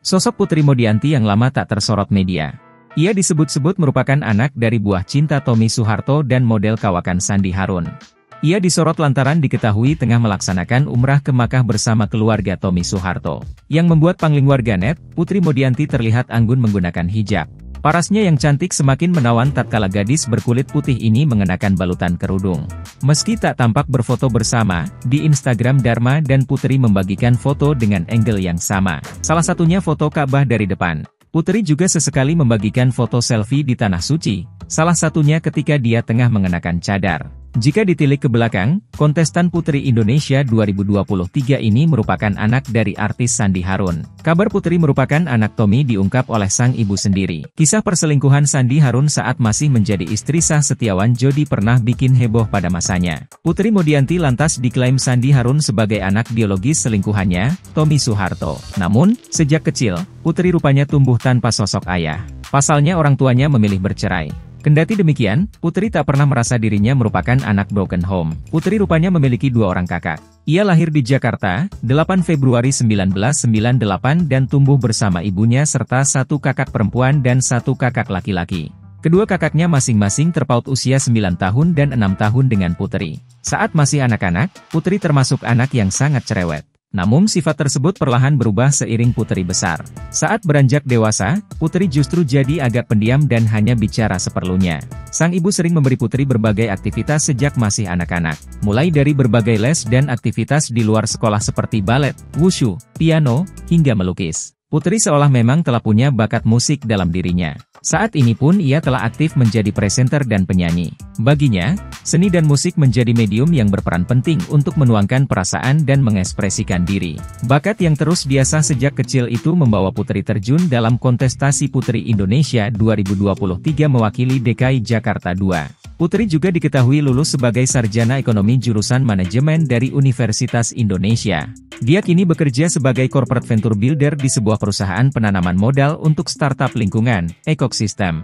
Sosok Putri Modianti yang lama tak tersorot media. Ia disebut-sebut merupakan anak dari buah cinta Tommy Soeharto dan model kawakan Sandi Harun. Ia disorot lantaran diketahui tengah melaksanakan umrah ke Makkah bersama keluarga Tommy Soeharto. Yang membuat pangling warganet, Putri Modianti terlihat anggun menggunakan hijab. Parasnya yang cantik semakin menawan tatkala gadis berkulit putih ini mengenakan balutan kerudung. Meski tak tampak berfoto bersama, di Instagram Dharma dan Putri membagikan foto dengan angle yang sama. Salah satunya foto Ka'bah dari depan. Putri juga sesekali membagikan foto selfie di Tanah Suci, salah satunya ketika dia tengah mengenakan cadar. Jika ditilik ke belakang, kontestan Putri Indonesia 2023 ini merupakan anak dari artis Sandi Harun. Kabar Putri merupakan anak Tommy diungkap oleh sang ibu sendiri. Kisah perselingkuhan Sandi Harun saat masih menjadi istri sah Setiawan Jodi pernah bikin heboh pada masanya. Putri Modianti lantas diklaim Sandi Harun sebagai anak biologis selingkuhannya, Tommy Soeharto. Namun, sejak kecil, Putri rupanya tumbuh tanpa sosok ayah. Pasalnya orang tuanya memilih bercerai. Kendati demikian, Putri tak pernah merasa dirinya merupakan anak broken home. Putri rupanya memiliki 2 orang kakak. Ia lahir di Jakarta, 8 Februari 1998 dan tumbuh bersama ibunya serta 1 kakak perempuan dan 1 kakak laki-laki. Kedua kakaknya masing-masing terpaut usia 9 tahun dan 6 tahun dengan Putri. Saat masih anak-anak, Putri termasuk anak yang sangat cerewet. Namun sifat tersebut perlahan berubah seiring Putri besar. Saat beranjak dewasa, Putri justru jadi agak pendiam dan hanya bicara seperlunya. Sang ibu sering memberi Putri berbagai aktivitas sejak masih anak-anak. Mulai dari berbagai les dan aktivitas di luar sekolah seperti balet, wushu, piano, hingga melukis. Putri seolah memang telah punya bakat musik dalam dirinya. Saat ini pun ia telah aktif menjadi presenter dan penyanyi. Baginya, seni dan musik menjadi medium yang berperan penting untuk menuangkan perasaan dan mengekspresikan diri. Bakat yang terus diasah sejak kecil itu membawa Putri terjun dalam kontestasi Putri Indonesia 2023 mewakili DKI Jakarta II. Putri juga diketahui lulus sebagai sarjana ekonomi jurusan manajemen dari Universitas Indonesia. Dia kini bekerja sebagai corporate venture builder di sebuah perusahaan penanaman modal untuk startup lingkungan, ekosistem.